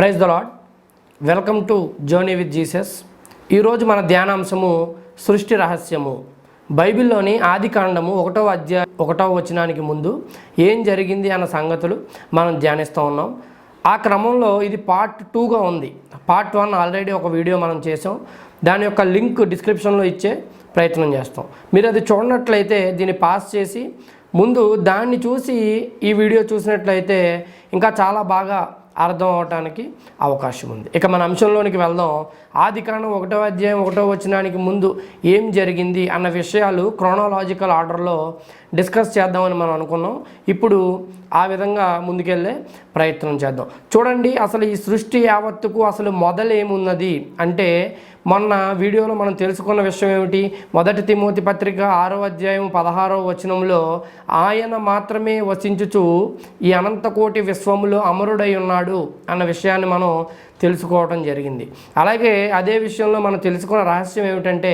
Praise the lord. Welcome to journey with Jesus. ఈరోజు మన ధ్యానాంశము సృష్టి రహస్యము. బైబిల్లోని ఆదికాండము 1వ అధ్యాయం 1వ వచనానికి ముందు ఏం జరిగింది అన్న సంగతులు మనం ధ్యానిస్తూ ఉన్నాం. ఆ క్రమంలో ఇది పార్ట్ 2గా ఉంది. పార్ట్ 1 ఆల్రెడీ ఒక వీడియో మనం చేసాం. దాని యొక్క లింక్ డిస్క్రిప్షన్లో ఇచ్చే ప్రయత్నం చేస్తాం. మీరు అది చూడనట్లయితే దీన్ని పాస్ చేసి ముందు దాన్ని చూసి ఈ వీడియో చూసినట్లయితే ఇంకా చాలా బాగా అర్థం అవటానికి అవకాశం ఉంది. ఇక మన అంశంలోనికి వెళ్దాం. ఆదికాండం 1వ అధ్యాయం 1వ వచనానికి ముందు ఏం జరిగింది అన్న విషయాలు క్రోనాలాజికల్ ఆర్డర్లో డిస్కస్ చేద్దామని మనం అనుకున్నాం. ఇప్పుడు ఆ విధంగా ముందుకెళ్ళే ప్రయత్నం చేద్దాం. చూడండి, అసలు ఈ సృష్టి యావత్తుకు అసలు మొదలేమున్నది అంటే మొన్న వీడియోలో మనం తెలుసుకున్న విషయం ఏమిటి? 1 తిమోతి పత్రిక 6వ అధ్యాయం 16వ వచనంలో ఆయన మాత్రమే వసించుచు ఈ అనంతకోటి విశ్వములో అమరుడై ఉన్నాడు అన్న విషయాన్ని మనం తెలుసుకోవడం జరిగింది. అలాగే అదే విషయంలో మనం తెలుసుకున్న రహస్యం ఏమిటంటే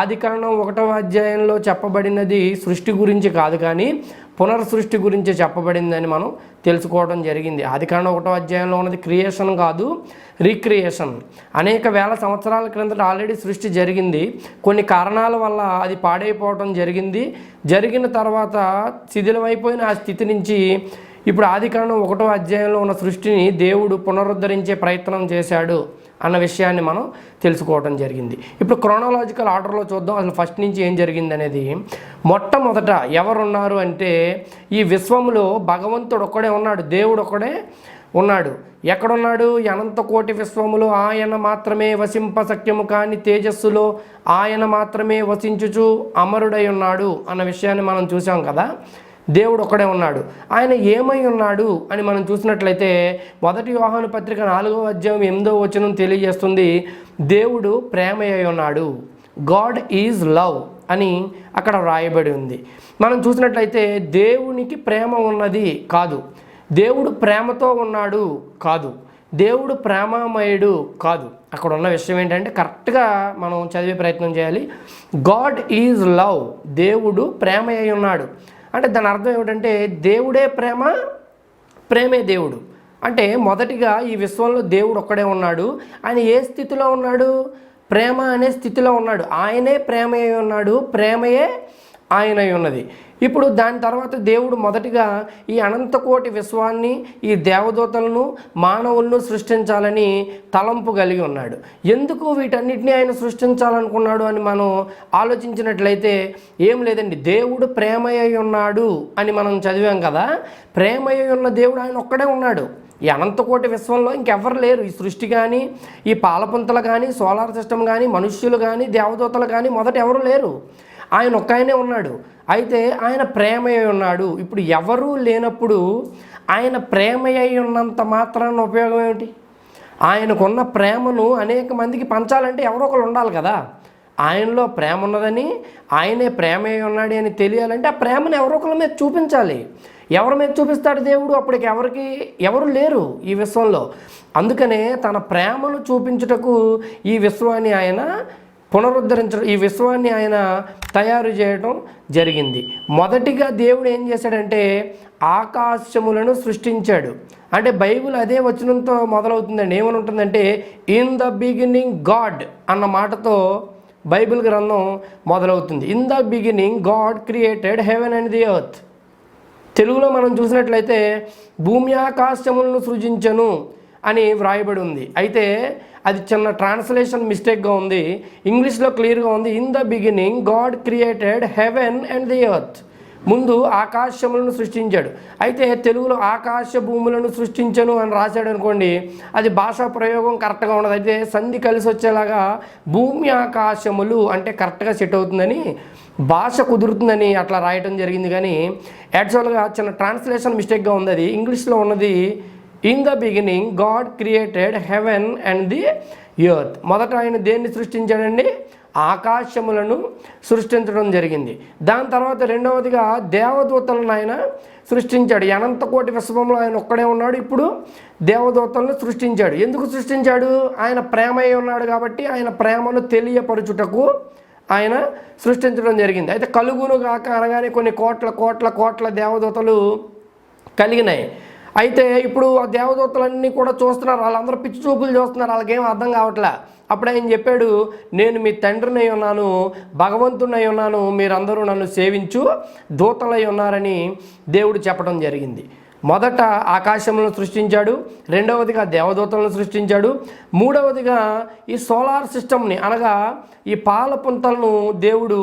ఆదికాండం 1వ అధ్యాయంలో చెప్పబడినది సృష్టి గురించి కాదు, కానీ పునర్సృష్టి గురించి చెప్పబడిందని మనం తెలుసుకోవడం జరిగింది. ఆదికాండం 1వ అధ్యాయంలో ఉన్నది క్రియేషన్ కాదు, రీక్రియేషన్. అనేక వేల సంవత్సరాల క్రిందట ఆల్రెడీ సృష్టి జరిగింది. కొన్ని కారణాల వల్ల అది పాడైపోవడం జరిగింది. జరిగిన తర్వాత శిథిలమైపోయిన ఆ స్థితి నుంచి ఇప్పుడు ఆదికాండం 1వ అధ్యాయంలో ఉన్న సృష్టిని దేవుడు పునరుద్ధరించే ప్రయత్నం చేశాడు అన్న విషయాన్ని మనం తెలుసుకోవడం జరిగింది. ఇప్పుడు క్రోనాలాజికల్ ఆర్డర్లో చూద్దాం అసలు ఫస్ట్ నుంచి ఏం జరిగింది అనేది. మొట్టమొదట ఎవరున్నారు అంటే ఈ విశ్వంలో భగవంతుడు ఒక్కడే ఉన్నాడు, దేవుడు ఒక్కడే ఉన్నాడు. ఎక్కడున్నాడు? అనంత కోటి విశ్వములో ఆయన మాత్రమే వసింపశక్యము కాని తేజస్సులో ఆయన మాత్రమే వసించుచు అమరుడై ఉన్నాడు అన్న విషయాన్ని మనం చూసాం కదా. దేవుడు ఒక్కడే ఉన్నాడు. ఆయన ఏమై ఉన్నాడు అని మనం చూసినట్లయితే 1 యోహాను పత్రిక 4వ అధ్యాయం 8వ వచనం తెలియజేస్తుంది, దేవుడు ప్రేమ అయి ఉన్నాడు. గాడ్ ఈజ్ లవ్ అని అక్కడ వ్రాయబడి ఉంది. మనం చూసినట్లయితే దేవునికి ప్రేమ ఉన్నది కాదు, దేవుడు ప్రేమతో ఉన్నాడు కాదు, దేవుడు ప్రేమమయుడు కాదు. అక్కడ ఉన్న విషయం ఏంటంటే కరెక్ట్గా మనం చదివే ప్రయత్నం చేయాలి. గాడ్ ఈజ్ లవ్, దేవుడు ప్రేమ అయి ఉన్నాడు అంటే దాని అర్థం ఏమిటంటే దేవుడే ప్రేమ, ప్రేమే దేవుడు. అంటే మొదటిగా ఈ విశ్వంలో దేవుడు ఒక్కడే ఉన్నాడు. ఆయన ఏ స్థితిలో ఉన్నాడు? ప్రేమ అనే స్థితిలో ఉన్నాడు. ఆయనే ప్రేమ అయి ఉన్నాడు, ప్రేమయే ఆయన అయి ఉన్నది. ఇప్పుడు దాని తర్వాత దేవుడు మొదటిగా ఈ అనంతకోటి విశ్వాన్ని, ఈ దేవదూతలను, మానవులను సృష్టించాలని తలంపు కలిగి ఉన్నాడు. ఎందుకు వీటన్నిటిని ఆయన సృష్టించాలనుకున్నాడు అని మనం ఆలోచించినట్లయితే ఏం లేదండి, దేవుడు ప్రేమయ్య ఉన్నాడు అని మనం చదివాం కదా. ప్రేమయ్య ఉన్న దేవుడు ఆయన ఒక్కడే ఉన్నాడు. ఈ అనంతకోటి విశ్వంలో ఇంకెవ్వరు లేరు. ఈ సృష్టి కానీ, ఈ పాలపుంతలు కానీ, సోలార్ సిస్టమ్ కానీ, మనుష్యులు కానీ, దేవదూతలు కానీ మొదట ఎవరు లేరు. ఆయన ఒక్కయనే ఉన్నాడు. అయితే ఆయన ప్రేమయ్య ఉన్నాడు. ఇప్పుడు ఎవరూ లేనప్పుడు ఆయన ప్రేమయ్య ఉన్నంత మాత్రాన ఉపయోగం ఏమిటి? ఆయనకున్న ప్రేమను అనేక మందికి పంచాలంటే ఎవరో ఒకరు ఉండాలి కదా. ఆయనలో ప్రేమ ఉన్నదని, ఆయనే ప్రేమయ్య ఉన్నాడు అని తెలియాలంటే ఆ ప్రేమను ఎవరో ఒకరి మీద చూపించాలి. ఎవరి మీద చూపిస్తాడు దేవుడు? అప్పటికి ఎవరు లేరు ఈ విశ్వంలో. అందుకనే తన ప్రేమను చూపించుటకు ఈ విశ్వాన్ని ఆయన పునరుద్ధరించడం, ఈ విశ్వాన్ని ఆయన తయారు చేయడం జరిగింది. మొదటిగా దేవుడు ఏం చేశాడంటే ఆకాశములను సృష్టించాడు. అంటే బైబిల్ అదే వచనంతో మొదలవుతుందండి. ఏమని ఉంటుందంటే ఇన్ ద బిగినింగ్ గాడ్ అన్న మాటతో బైబిల్ గ్రంథం మొదలవుతుంది. In the beginning God created heaven and the earth. తెలుగులో మనం చూసినట్లయితే భూమి ఆకాశములను సృజించను అని వ్రాయబడి ఉంది. అయితే అది చిన్న ట్రాన్స్లేషన్ మిస్టేక్గా ఉంది. ఇంగ్లీష్లో క్లియర్గా ఉంది, in the beginning God created heaven and the earth. ముందు ఆకాశములను సృష్టించాడు. అయితే తెలుగులో ఆకాశ భూములను సృష్టించను అని రాశాడు అనుకోండి, అది భాషా ప్రయోగం కరెక్ట్గా ఉండదు. అయితే సంధి కలిసి వచ్చేలాగా భూమి ఆకాశములు అంటే కరెక్ట్గా సెట్ అవుతుందని, భాష కుదురుతుందని అట్లా రాయటం జరిగింది. కానీ యాక్చువల్గా చిన్న ట్రాన్స్లేషన్ మిస్టేక్గా ఉంది. అది ఇంగ్లీష్లో ఉన్నది in the beginning God created heaven and the earth. మొదట ఆయన దేన్ని సృష్టించాడండి? ఆకాశములను సృష్టించడం జరిగింది. దాని తర్వాత రెండవదిగా దేవదూతలను ఆయన సృష్టించాడు. అనంతకోటి విశ్వంలో ఆయన ఒక్కడే ఉన్నాడు. ఇప్పుడు దేవదూతలను సృష్టించాడు. ఎందుకు సృష్టించాడు? ఆయన ప్రేమయ్య ఉన్నాడు కాబట్టి ఆయన ప్రేమను తెలియపరచుటకు ఆయన సృష్టించడం జరిగింది. అయితే కలుగును గాక అనగానే కొన్ని కోట్ల కోట్ల కోట్ల దేవదూతలు కలిగినాయి. అయితే ఇప్పుడు ఆ దేవదూతలన్నీ కూడా చూస్తున్నారు, వాళ్ళందరూ పిచ్చి చూపులు చూస్తున్నారు, వాళ్ళకేం అర్థం కావట్లే. అప్పుడు ఆయన చెప్పాడు, నేను మీ తండ్రిని అయి ఉన్నాను, భగవంతుని అయి ఉన్నాను, మీరందరూ నన్ను సేవించు దూతలై ఉన్నారని దేవుడు చెప్పడం జరిగింది. మొదట ఆకాశములను సృష్టించాడు, రెండవదిగా దేవదూతలను సృష్టించాడు, మూడవదిగా ఈ సోలార్ సిస్టమ్ని అనగా ఈ పాల పుంతలను దేవుడు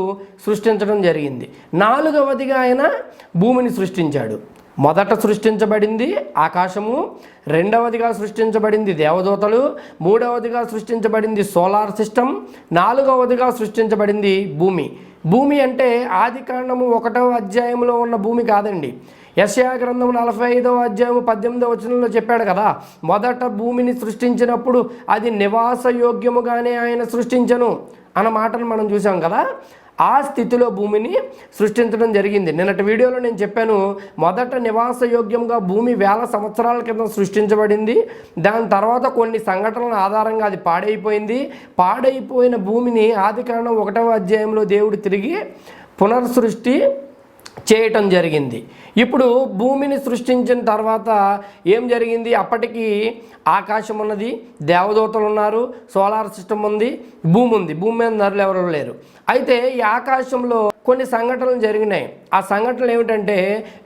సృష్టించడం జరిగింది. నాలుగవదిగా ఆయన భూమిని సృష్టించాడు. మొదట సృష్టించబడింది ఆకాశము, రెండవదిగా సృష్టించబడింది దేవదూతలు, మూడవదిగా సృష్టించబడింది సోలార్ సిస్టమ్, నాలుగవదిగా సృష్టించబడింది భూమి. భూమి అంటే ఆదికాండము 1వ అధ్యాయంలో ఉన్న భూమి కాదండి. యెషయా గ్రంథం 45వ అధ్యాయము 18వ వచనంలో చెప్పాడు కదా, మొదట భూమిని సృష్టించినప్పుడు అది నివాసయోగ్యముగానే ఆయన సృష్టించను అన్న మాటను మనం చూసాం కదా. ఆ స్థితిలో భూమిని సృష్టించడం జరిగింది. నిన్నటి వీడియోలో నేను చెప్పాను, మొదట నివాసయోగ్యంగా భూమి 1000 సంవత్సరాల క్రితం సృష్టించబడింది. దాని తర్వాత కొన్ని సంఘటనల ఆధారంగా అది పాడైపోయింది. పాడైపోయిన భూమిని ఆదికాండం 1వ అధ్యాయంలో దేవుడు తిరిగి పునర్సృష్టి చేయటం జరిగింది. ఇప్పుడు భూమిని సృష్టించిన తర్వాత ఏం జరిగింది? అప్పటికి ఆకాశం ఉన్నది, దేవదూతలు ఉన్నారు, సోలార్ సిస్టమ్ ఉంది, భూమి ఉంది. భూమి మీద నరులు ఎవరు లేరు. అయితే ఈ ఆకాశంలో కొన్ని సంఘటనలు జరిగినాయి. ఆ సంఘటనలు ఏమిటంటే,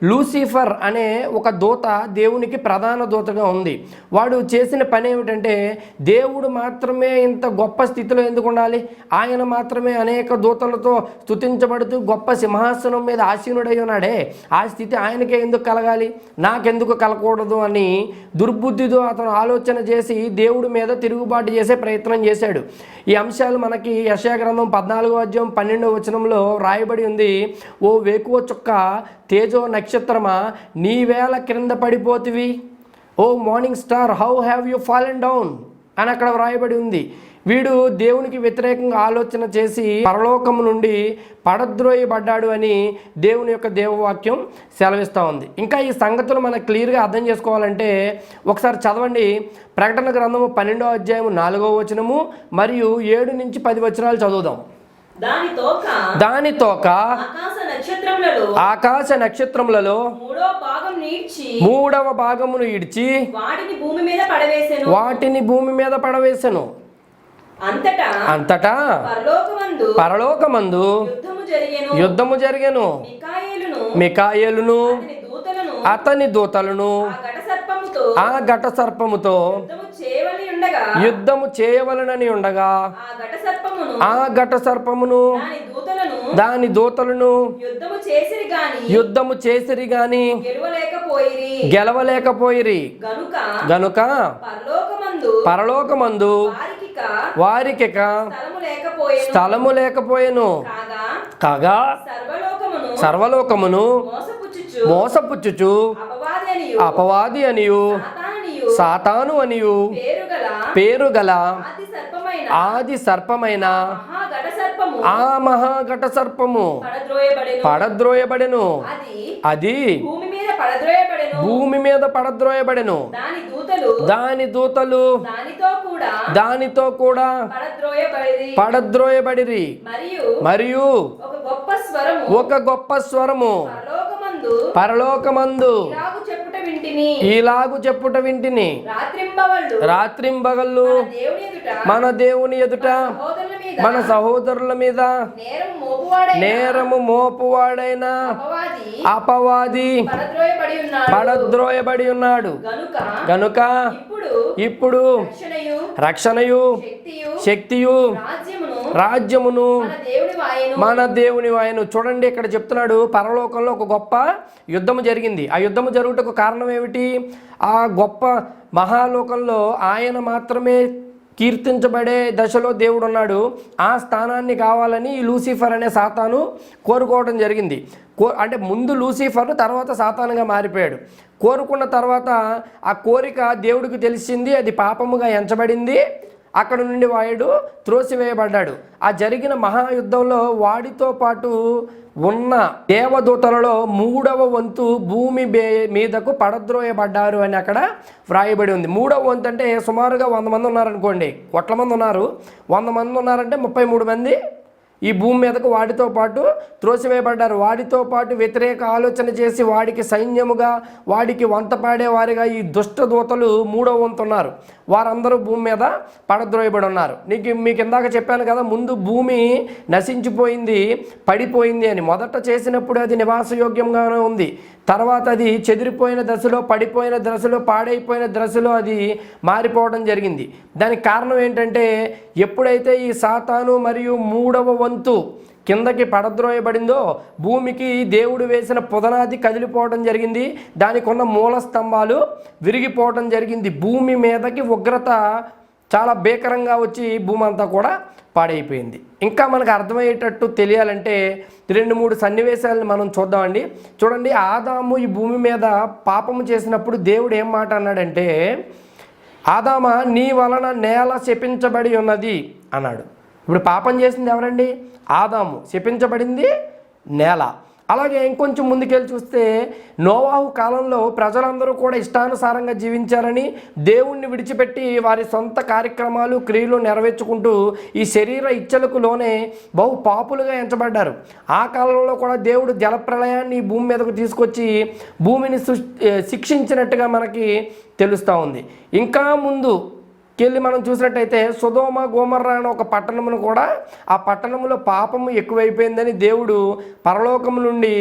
లూసిఫర్ అనే ఒక దూత దేవునికి ప్రధాన దూతగా ఉంది. వాడు చేసిన పని ఏమిటంటే, దేవుడు మాత్రమే ఇంత గొప్ప స్థితిలో ఎందుకు ఉండాలి, ఆయన మాత్రమే అనేక దూతలతో స్తుతించబడుతూ గొప్ప సింహాసనం మీద ఆసీనుడై ఉన్నాడే, ఆ స్థితి ఆయనకే ఎందుకు కలగాలి, నాకెందుకు కలగకూడదు అని దుర్బుద్ధితో అతను ఆలోచన చేసి దేవుడి మీద తిరుగుబాటు చేసే ప్రయత్నం చేశాడు. ఈ అంశాలు మనకి యెషయా గ్రంథం 14వ అధ్యాయం 12వ వచనంలో రాయబడి ఉంది. ఓ వేకువ చుక్క, తేజో నక్షత్రమా, నీవేళ క్రింద పడిపోతివి, O morning star, how have you fallen down అని అక్కడ వ్రాయబడి ఉంది. వీడు దేవునికి వ్యతిరేకంగా ఆలోచన చేసి పరలోకము నుండి పడద్రోయబడ్డాడు అని దేవుని యొక్క దేవవాక్యం సెలవిస్తూ ఉంది. ఇంకా ఈ సంగతులు మనకు క్లియర్గా అర్థం చేసుకోవాలంటే ఒకసారి చదవండి. ప్రకటన గ్రంథము 12వ అధ్యాయము 4వ వచనము మరియు 7 నుంచి 10 వచనాలు చదువుదాం. దాని తోక ఆకాశ నక్షత్రములలో మూడవ భాగమును ఇడ్చి వాటిని భూమి మీద పడవేసెను. అంతటా పరలోకమందు యుద్ధము జరిగెను. మికాయేలును అతని దూతలను ఆ ఘట సర్పముతో యుద్ధము చేయవలనని ఉండగా ఆ ఘట సర్పమును దాని దూతలను యుద్ధము చేసిరి గాని గెలవలేకపోయిరి గనుక పరలోకమందు వారికి స్థలము లేకపోయెను. కాగా సర్వలోకమును మోసపుచ్చుచు అపవాది అనియు సాతాను అనియు పేరుగల ఆది సర్పమైన ఆ మహాఘట సర్పము పడద్రోయబడెను. అది భూమి మీద పడద్రోయబడెను. దాని దూతలు దానితో కూడా పడద్రోయబడిరి. మరియు ఒక గొప్ప స్వరము పరలోకమందు ఇలాగు చెప్పుట వింటిని, రాత్రింబగళ్ళు మన దేవుని ఎదుట మన సహోదరుల మీద నేరము మోపువాడైన అపవాది పడద్రోయబడి ఉన్నాడు. గనుక ఇప్పుడు రక్షణయు శక్తియు రాజ్యమును మన దేవుని వాయను. చూడండి, ఇక్కడ చెప్తున్నాడు పరలోకంలో ఒక గొప్ప యుద్ధము జరిగింది. ఆ యుద్ధము జరుగుటకు కారణం ఏమిటి? ఆ గొప్ప మహాలోకంలో ఆయన మాత్రమే కీర్తించబడే దశలో దేవుడు ఉన్నాడు. ఆ స్థానాన్ని కావాలని లూసిఫర్ అనే సాతాను కోరుకోవడం జరిగింది. అంటే ముందు లూసిఫర్, తర్వాత సాతానుగా మారిపోయాడు. కోరుకున్న తర్వాత ఆ కోరిక దేవుడికి తెలిసింది, అది పాపముగా ఎంచబడింది. అక్కడ నుండి వాడు త్రోసివేయబడ్డాడు. ఆ జరిగిన మహాయుద్ధంలో వాడితో పాటు ఉన్న దేవదూతలలో 3వ వంతు భూమి మీదకు పడద్రోయబడ్డారు అని అక్కడ వ్రాయబడి ఉంది. 3వ వంతు అంటే సుమారుగా 100 మంది ఉన్నారనుకోండి. కోట్ల మంది ఉన్నారు. 100 మంది ఉన్నారంటే 33 మంది ఈ భూమి మీదకు వాడితో పాటు త్రోసివేయబడ్డారు. వాడితో పాటు వ్యతిరేక ఆలోచన చేసి వాడికి సైన్యముగా, వాడికి వంత పాడేవారిగా ఈ దుష్ట దూతలు 3వ వంతు ఉన్నారు. వారందరూ భూమి మీద పడద్రోయబడి ఉన్నారు. మీకు ఇందాక చెప్పాను కదా, ముందు భూమి నశించిపోయింది, పడిపోయింది అని. మొదట చేసినప్పుడు అది నివాసయోగ్యంగానే ఉంది. తర్వాత అది చెదిరిపోయిన దశలో, పడిపోయిన దశలో, పాడైపోయిన దశలో అది మారిపోవడం జరిగింది. దానికి కారణం ఏంటంటే, ఎప్పుడైతే ఈ సాతాను మరియు 3వ వంతు కిందకి పడద్రోయబడిందో భూమికి దేవుడు వేసిన పుదనాది కదిలిపోవడం జరిగింది. దానికి ఉన్న మూల స్తంభాలు విరిగిపోవడం జరిగింది. భూమి మీదకి ఉగ్రత చాలా భీకరంగా వచ్చి భూమి అంతా కూడా పాడైపోయింది. ఇంకా మనకు అర్థమయ్యేటట్టు తెలియాలంటే 2-3 సన్నివేశాలను మనం చూద్దామండి. చూడండి, ఆదాము ఈ భూమి మీద పాపము చేసినప్పుడు దేవుడు ఏం మాట అన్నాడంటే, ఆదామా నీ వలన నేల శపించబడి ఉన్నది అన్నాడు. ఇప్పుడు పాపం చేసింది ఎవరండి? ఆదాము. శపించబడింది నేల. అలాగే ఇంకొంచెం ముందుకెళ్ళి చూస్తే నోవాహు కాలంలో ప్రజలందరూ కూడా ఇష్టానుసారంగా జీవించారని, దేవుణ్ణి విడిచిపెట్టి వారి సొంత కార్యక్రమాలు, క్రియలు నెరవేర్చుకుంటూ ఈ శరీర ఇచ్చలకు లోనే బహు పాపులుగా ఎంచబడ్డారు. ఆ కాలంలో కూడా దేవుడు జలప్రళయాన్ని భూమి మీదకు తీసుకొచ్చి భూమిని శిక్షించినట్టుగా మనకి తెలుస్తూ ఉంది. ఇంకా ముందు కెళ్ళి మనం చూసినట్టయితే సొదొమ గొమొర్రా అనే ఒక పట్టణమును కూడా, ఆ పట్టణంలో పాపము ఎక్కువైపోయిందని దేవుడు పరలోకము నుండి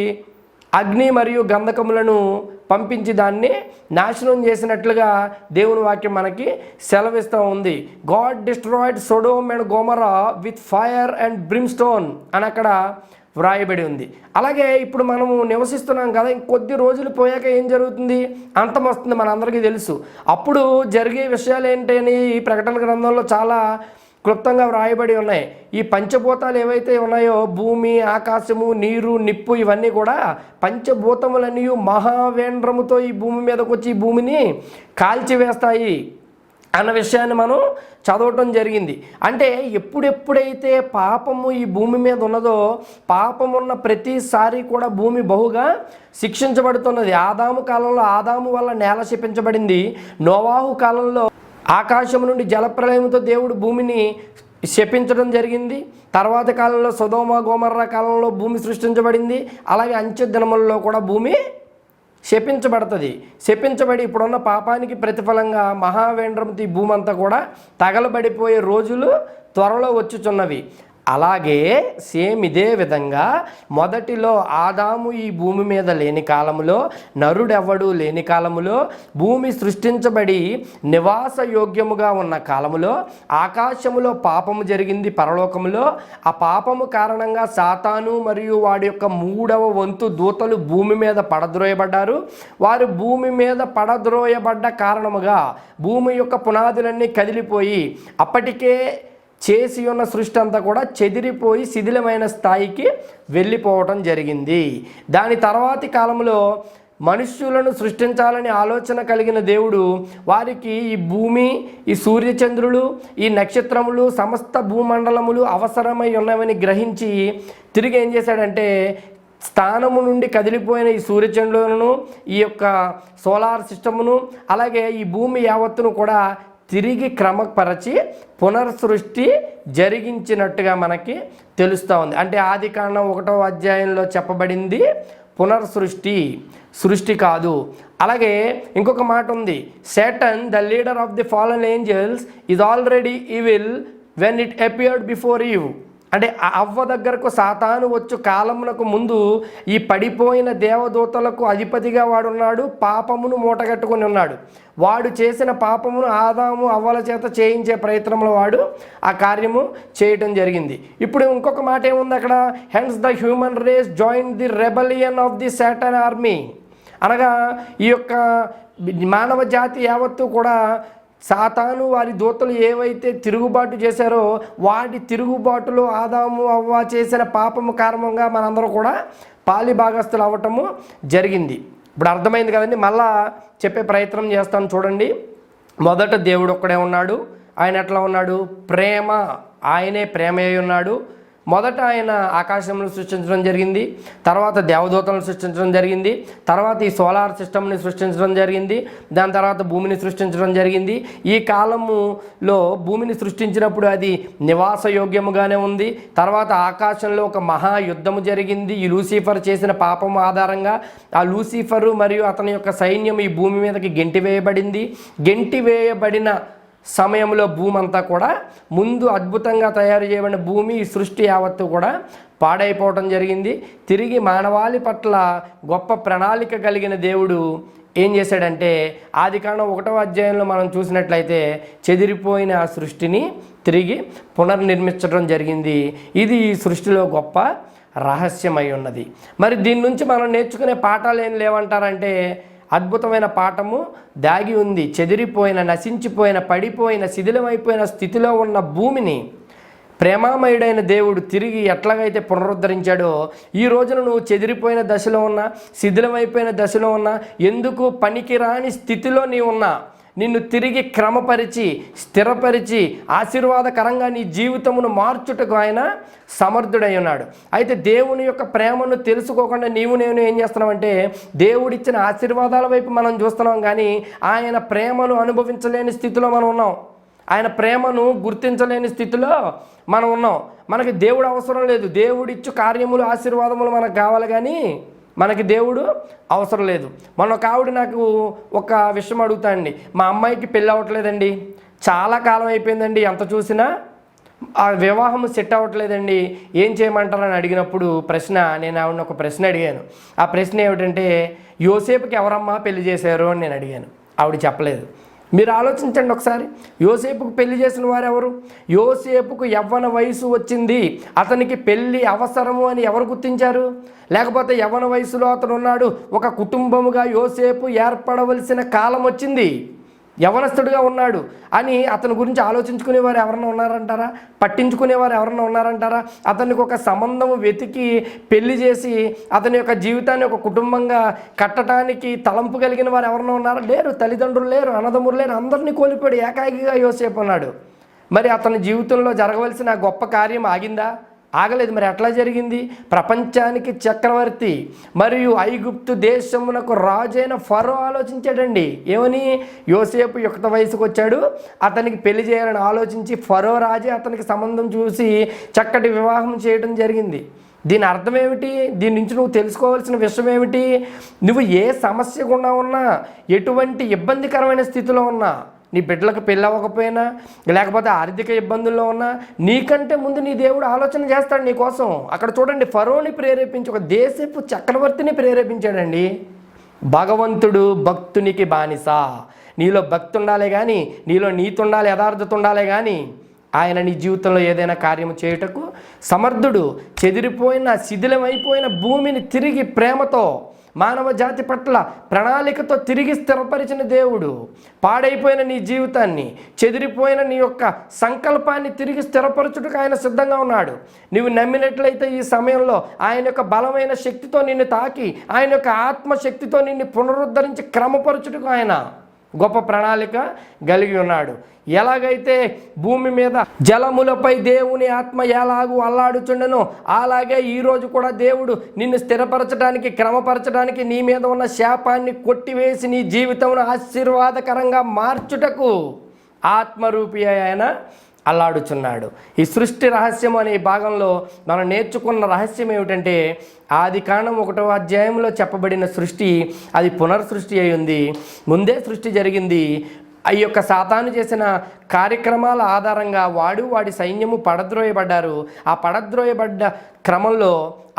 అగ్ని మరియు గంధకములను పంపించి దాన్ని నాశనం చేసినట్లుగా దేవుని వాక్యం మనకి సెలవిస్తూ ఉంది. God destroyed Sodom and Gomorrah with fire and brimstone అని అక్కడ వ్రాయబడి ఉంది. అలాగే ఇప్పుడు మనము నివసిస్తున్నాం కదా, ఇంకొద్ది రోజులు పోయాక ఏం జరుగుతుంది? అంతం వస్తుంది, మనందరికీ తెలుసు. అప్పుడు జరిగే విషయాలు ఏంటని ఈ ప్రకటన గ్రంథంలో చాలా క్లుప్తంగా వ్రాయబడి ఉన్నాయి. ఈ పంచభూతాలు ఏవైతే ఉన్నాయో, భూమి, ఆకాశము, నీరు, నిప్పు, ఇవన్నీ కూడా పంచభూతములన్నీ మహావేంద్రముతో ఈ భూమి మీదకి వచ్చి ఈ భూమిని కాల్చివేస్తాయి అన్న విషయాన్ని మనం చదవటం జరిగింది. అంటే ఎప్పుడెప్పుడైతే పాపము ఈ భూమి మీద ఉన్నదో, పాపమున్న ప్రతిసారి కూడా భూమి బహుగా శిక్షించబడుతున్నది. ఆదాము కాలంలో ఆదాము వల్ల నేల శపించబడింది. నోవాహు కాలంలో ఆకాశం నుండి జలప్రలయంతో దేవుడు భూమిని శపించడం జరిగింది. తర్వాత కాలంలో సొదొమ గొమొర్రా కాలంలో భూమి సృష్టించబడింది. అలాగే అంత్య దినములలో కూడా భూమి శపించబడుతుంది. శపించబడి ఇప్పుడున్న పాపానికి ప్రతిఫలంగా మహావేంద్రంతో ఈ భూమి అంతా కూడా తగలబడిపోయే రోజులు త్వరలో వచ్చుచున్నవి. అలాగే సేమ్ ఇదే విధంగా మొదటిలో ఆదాము ఈ భూమి మీద లేని కాలములో, నరుడెవ్వడు లేని కాలములో, భూమి సృష్టించబడి నివాస యోగ్యముగా ఉన్న కాలములో ఆకాశములో పాపము జరిగింది పరలోకములో. ఆ పాపము కారణంగా సాతాను మరియు వాడి యొక్క 3వ వంతు దూతలు భూమి మీద పడద్రోయబడ్డారు. వారు భూమి మీద పడద్రోయబడ్డ కారణముగా భూమి యొక్క పునాదులన్నీ కదిలిపోయి అప్పటికే చేసి ఉన్న సృష్టి అంతా కూడా చెదిరిపోయి శిథిలమైన స్థాయికి వెళ్ళిపోవటం జరిగింది. దాని తర్వాతి కాలంలో మనుష్యులను సృష్టించాలని ఆలోచన కలిగిన దేవుడు వారికి ఈ భూమి, ఈ సూర్యచంద్రులు, ఈ నక్షత్రములు, సమస్త భూమండలములు అవసరమై ఉన్నవని గ్రహించి తిరిగి ఏం చేశాడంటే, స్థానము నుండి కదిలిపోయిన ఈ సూర్యచంద్రులను, ఈ యొక్క సోలార్ సిస్టమును, అలాగే ఈ భూమి యావత్తును కూడా తిరిగి క్రమపరచి పునర్సృష్టి జరిగించినట్టుగా మనకి తెలుస్తూ ఉంది. అంటే ఆదికాండం 1వ అధ్యాయంలో చెప్పబడింది పునర్సృష్టి, సృష్టి కాదు. అలాగే ఇంకొక మాట ఉంది, Satan the leader of the fallen angels is already evil when it appeared before Eve. అంటే అవ్వ దగ్గరకు సాతాను వచ్చు కాలమునకు ముందు ఈ పడిపోయిన దేవదూతలకు అధిపతిగా వాడున్నాడు. పాపమును మూటగట్టుకుని ఉన్నాడు. వాడు చేసిన పాపమును ఆదాము అవ్వల చేత చేయించే ప్రయత్నంలో వాడు ఆ కార్యము చేయటం జరిగింది. ఇప్పుడు ఇంకొక మాట ఏముంది అక్కడ, hence the human race join the rebellion of the Satan army. అనగా ఈ యొక్క మానవ జాతి యావత్తు కూడా సాతాను వారి దూతలు ఏవైతే తిరుగుబాటు చేశారో వాటి తిరుగుబాటులో ఆదాము అవ్వ చేసిన పాపము కారణంగా మనందరూ కూడా పాలి భాగస్థులు అవ్వటము జరిగింది. ఇప్పుడు అర్థమైంది కదండి. మళ్ళా చెప్పే ప్రయత్నం చేస్తాను చూడండి. మొదట దేవుడు ఒక్కడే ఉన్నాడు. ఆయన ఎట్లా ఉన్నాడు? ప్రేమ. ఆయనే ప్రేమ అయి ఉన్నాడు. మొదట ఆయన ఆకాశంను సృష్టించడం జరిగింది, తర్వాత దేవదూతలను సృష్టించడం జరిగింది, తర్వాత ఈ సోలార్ సిస్టమ్ని సృష్టించడం జరిగింది, దాని తర్వాత భూమిని సృష్టించడం జరిగింది. ఈ కాలములో భూమిని సృష్టించినప్పుడు అది నివాసయోగ్యముగానే ఉంది. తర్వాత ఆకాశంలో ఒక మహాయుద్ధము జరిగింది. ఈ లూసిఫర్ చేసిన పాపం ఆధారంగా ఆ లూసిఫరు మరియు అతని యొక్క సైన్యం ఈ భూమి మీదకి గెంటివేయబడింది. గెంటివేయబడిన సమయంలో భూమి అంతా కూడా ముందు అద్భుతంగా తయారు చేయబడిన భూమి, ఈ సృష్టి యావత్తు కూడా పాడైపోవటం జరిగింది. తిరిగి మానవాళి పట్ల గొప్ప ప్రణాళిక కలిగిన దేవుడు ఏం చేశాడంటే ఆదికాండం 1వ అధ్యాయంలో మనం చూసినట్లయితే చెదిరిపోయిన ఆ సృష్టిని తిరిగి పునర్నిర్మించడం జరిగింది. ఇది ఈ సృష్టిలో గొప్ప రహస్యమై ఉన్నది. మరి దీని నుంచి మనం నేర్చుకునే పాఠాలు ఏం లేవంటారంటే అద్భుతమైన పాఠము దాగి ఉంది. చెదిరిపోయిన, నశించిపోయిన, పడిపోయిన, శిథిలమైపోయిన స్థితిలో ఉన్న భూమిని ప్రేమామయుడైన దేవుడు తిరిగి ఎట్లాగైతే పునరుద్ధరించాడో ఈ రోజున నువ్వు చెదిరిపోయిన దశలో ఉన్నా, శిథిలమైపోయిన దశలో ఉన్నా, ఎందుకు పనికిరాని స్థితిలో నీవు ఉన్నా, నిన్ను తిరిగి క్రమపరిచి స్థిరపరిచి ఆశీర్వాదకరంగా నీ జీవితమును మార్చుటకు ఆయన సమర్థుడై ఉన్నాడు. అయితే దేవుని యొక్క ప్రేమను తెలుసుకోకుండా నేను ఏం చేస్తున్నామంటే దేవుడిచ్చిన ఆశీర్వాదాల వైపు మనం చూస్తున్నాం, కానీ ఆయన ప్రేమను అనుభవించలేని స్థితిలో మనం ఉన్నాం. ఆయన ప్రేమను గుర్తించలేని స్థితిలో మనం ఉన్నాం. మనకి దేవుడు అవసరం లేదు. దేవుడిచ్చు కార్యములు, ఆశీర్వాదములు మనకు కావాలి, కానీ మనకి దేవుడు అవసరం లేదు. మొన్న ఒక ఆవిడ నాకు ఒక విషయం అడుగుతాండి, మా అమ్మాయికి పెళ్ళి అవ్వట్లేదండి, చాలా కాలం అయిపోయిందండి, ఎంత చూసినా ఆ వివాహం సెట్ అవ్వట్లేదండి, ఏం చేయమంటారని అడిగినప్పుడు నేను ఆవిడని ఒక ప్రశ్న అడిగాను. ఆ ప్రశ్న ఏమిటంటే యోసేపుకి ఎవరమ్మా పెళ్లి చేశారు అని నేను అడిగాను. ఆవిడ చెప్పలేదు. మీరు ఆలోచించండి ఒకసారి, యోసేపుకు పెళ్లి చేసిన వారు ఎవరు? యోసేపుకు యవ్వన వయసు వచ్చింది, అతనికి పెళ్లి అవసరము అని ఎవరు గుర్తించారు? లేకపోతే యవ్వన వయసులో అతను ఉన్నాడు, ఒక కుటుంబముగా యోసేపు ఏర్పడవలసిన కాలం వచ్చింది, యవనస్తుడిగా ఉన్నాడు అని అతని గురించి ఆలోచించుకునేవారు ఎవరన్నా ఉన్నారంటారా? పట్టించుకునేవారు ఎవరన్నా ఉన్నారంటారా? అతనికి ఒక సంబంధం వెతికి పెళ్లి చేసి అతని యొక్క జీవితాన్ని ఒక కుటుంబంగా కట్టడానికి తలంపు కలిగిన వారు ఎవరన్నా ఉన్నారా? లేరు. తల్లిదండ్రులు లేరు, అన్నదమ్ములు లేరు, అందరినీ కోల్పోయాడు, ఏకాకిగా యోసేపు ఉన్నాడు. మరి అతని జీవితంలో జరగవలసిన గొప్ప కార్యం ఆగిందా? ఆగలేదు. మరి ఎట్లా జరిగింది? ప్రపంచానికి చక్రవర్తి మరియు ఐగుప్తు దేశమునకు రాజైన ఫరో ఆలోచించాడండి. ఏమని? యోసేపు యుక్త వయసుకు వచ్చాడు, అతనికి పెళ్లి చేయాలని ఆలోచించి ఫరో రాజే అతనికి సంబంధం చూసి చక్కటి వివాహం చేయడం జరిగింది. దీని అర్థం ఏమిటి? దీని నుంచి నువ్వు తెలుసుకోవాల్సిన విషయం ఏమిటి? నువ్వు ఏ సమస్య గుండా ఉన్నా, ఎటువంటి ఇబ్బందికరమైన స్థితిలో ఉన్నా, నీ బిడ్డలకు పెళ్ళి అవ్వకపోయినా, లేకపోతే ఆర్థిక ఇబ్బందుల్లో ఉన్నా, నీకంటే ముందు నీ దేవుడు ఆలోచన చేస్తాడు నీ కోసం. అక్కడ చూడండి, ఫరోని ప్రేరేపించి ఒక దేశపు చక్రవర్తిని ప్రేరేపించాడండి. భగవంతుడు భక్తునికి బానిస. నీలో భక్తి ఉండాలే కానీ, నీలో నీతి ఉండాలి, యథార్థత ఉండాలే కానీ ఆయన నీ జీవితంలో ఏదైనా కార్యము చేయుటకు సమర్థుడు. చెదిరిపోయిన, శిథిలమైపోయిన భూమిని తిరిగి ప్రేమతో, మానవ జాతి పట్ల ప్రణాళికతో తిరిగి స్థిరపరిచిన దేవుడు. పాడైపోయిన నీ జీవితాన్ని, చెదిరిపోయిన నీ యొక్క సంకల్పాన్ని తిరిగి స్థిరపరచుటకు ఆయన సిద్ధంగా ఉన్నాడు. నువ్వు నమ్మినట్లయితే ఈ సమయంలో ఆయన యొక్క బలమైన శక్తితో నిన్ను తాకి, ఆయన యొక్క ఆత్మశక్తితో నిన్ను పునరుద్ధరించి క్రమపరచుటకు ఆయన గొప్ప ప్రణాళిక కలిగి ఉన్నాడు. ఎలాగైతే భూమి మీద జలములపై దేవుని ఆత్మ ఎలాగూ అల్లాడుచుండెనో, అలాగే ఈరోజు కూడా దేవుడు నిన్ను స్థిరపరచడానికి, క్రమపరచడానికి, నీ మీద ఉన్న శాపాన్ని కొట్టివేసి నీ జీవితంలో ఆశీర్వాదకరంగా మార్చుటకు ఆత్మరూపి ఆయన అల్లాడుచున్నాడు. ఈ సృష్టి రహస్యం అనే భాగంలో మనం నేర్చుకున్న రహస్యం ఏమిటంటే ఆదికాండం 1వ అధ్యాయంలో చెప్పబడిన సృష్టి అది పునర్సృష్టి అయి ఉంది. ముందే సృష్టి జరిగింది. ఈ యొక్క సాతాను చేసిన కార్యక్రమాల ఆధారంగా వాడి సైన్యము పడద్రోయబడ్డారు. ఆ పడద్రోయబడ్డ క్రమంలో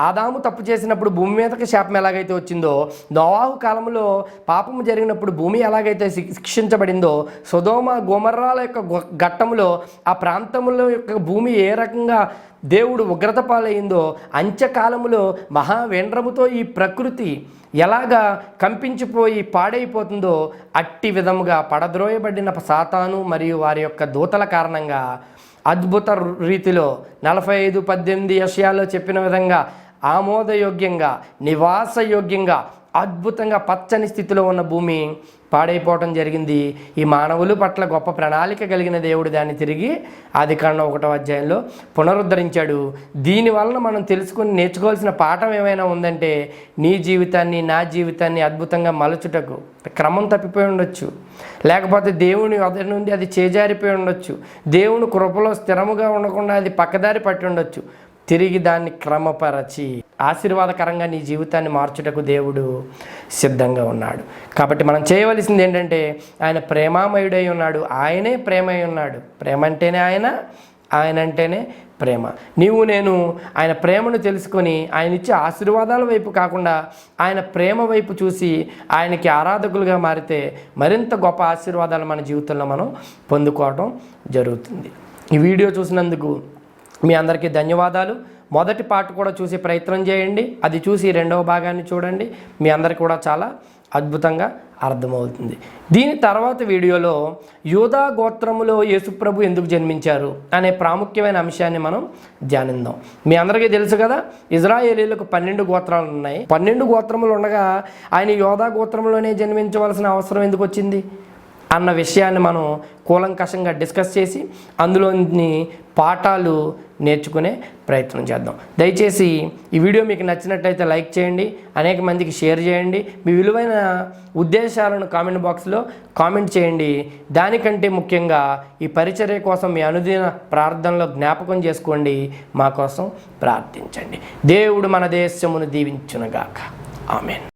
ఆదాము తప్పు చేసినప్పుడు భూమి మీదకి శాపం ఎలాగైతే వచ్చిందో, నోవాహు కాలంలో పాపము జరిగినప్పుడు భూమి ఎలాగైతే శిక్షించబడిందో, సొదొమ గొమొర్రాల యొక్క ఘట్టంలో ఆ ప్రాంతంలో యొక్క భూమి ఏ రకంగా దేవుడు ఉగ్రత పాలయ్యిందో, అంత్యకాలములో మహావేంద్రముతో ఈ ప్రకృతి ఎలాగా కంపించిపోయి పాడైపోతుందో, అట్టి విధముగా పడద్రోయబడిన సాతాను మరియు వారి యొక్క దూతల కారణంగా అద్భుత రీతిలో 45:18 యెషయాలో చెప్పిన విధంగా ఆమోదయోగ్యంగా, నివాసయోగ్యంగా, అద్భుతంగా పచ్చని స్థితిలో ఉన్న భూమి పాడైపోవటం జరిగింది. ఈ మానవుల పట్ల గొప్ప ప్రణాళిక కలిగిన దేవుడు దాన్ని తిరిగి ఆదికాండం 1వ అధ్యాయంలో పునరుద్ధరించాడు. దీనివలన మనం తెలుసుకుని నేర్చుకోవాల్సిన పాఠం ఏమైనా ఉందంటే, నీ జీవితాన్ని నా జీవితాన్ని అద్భుతంగా మలచుటకు క్రమం తప్పిపోయి ఉండొచ్చు, లేకపోతే దేవుని వద్ద నుండి అది చేజారిపోయి ఉండొచ్చు, దేవుని కృపలో స్థిరముగా ఉండకుండా అది పక్కదారి పట్టి ఉండొచ్చు. తిరిగి దాన్ని క్రమపరచి ఆశీర్వాదకరంగా నీ జీవితాన్ని మార్చుటకు దేవుడు సిద్ధంగా ఉన్నాడు. కాబట్టి మనం చేయవలసింది ఏంటంటే, ఆయన ప్రేమామయుడై ఉన్నాడు, ఆయనే ప్రేమై ఉన్నాడు. ప్రేమ అంటేనే ఆయన అంటేనే ప్రేమ. నీవు నేను ఆయన ప్రేమను తెలుసుకొని ఆయన ఇచ్చే ఆశీర్వాదాల వైపు కాకుండా ఆయన ప్రేమ వైపు చూసి ఆయనకి ఆరాధకులుగా మారితే మరింత గొప్ప ఆశీర్వాదాలు మన జీవితంలో మనం పొందుకోవటం జరుగుతుంది. ఈ వీడియో చూసినందుకు మీ అందరికీ ధన్యవాదాలు. మొదటి పార్ట్ కూడా చూసి ప్రయత్నం చేయండి, అది చూసి 2వ భాగాన్ని చూడండి. మీ అందరికీ కూడా చాలా అద్భుతంగా అర్థమవుతుంది. దీని తర్వాత వీడియోలో యూదా గోత్రములో యేసుప్రభు ఎందుకు జన్మించారు అనే ప్రాముఖ్యమైన అంశాన్ని మనం ధ్యానిద్దాం. మీ అందరికీ తెలుసు కదా, ఇజ్రాయేలీలకు 12 గోత్రాలు ఉన్నాయి. 12 గోత్రములు ఉండగా ఆయన యూదా గోత్రంలోనే జన్మించవలసిన అవసరం ఎందుకు వచ్చింది అన్న విషయాన్ని మనం కూలంకషంగా డిస్కస్ చేసి అందులోని పాఠాలు నేర్చుకునే ప్రయత్నం చేద్దాం. దయచేసి ఈ వీడియో మీకు నచ్చినట్లయితే లైక్ చేయండి, అనేక మందికి షేర్ చేయండి, మీ విలువైన ఉద్దేశాలను కామెంట్ బాక్స్లో కామెంట్ చేయండి. దానికంటే ముఖ్యంగా ఈ పరిచర్య కోసం మీ అనుదిన ప్రార్థనలో జ్ఞాపకం చేసుకోండి, మా కోసం ప్రార్థించండి. దేవుడు మన దేశమును దీవించునుగాక. ఆమేన్.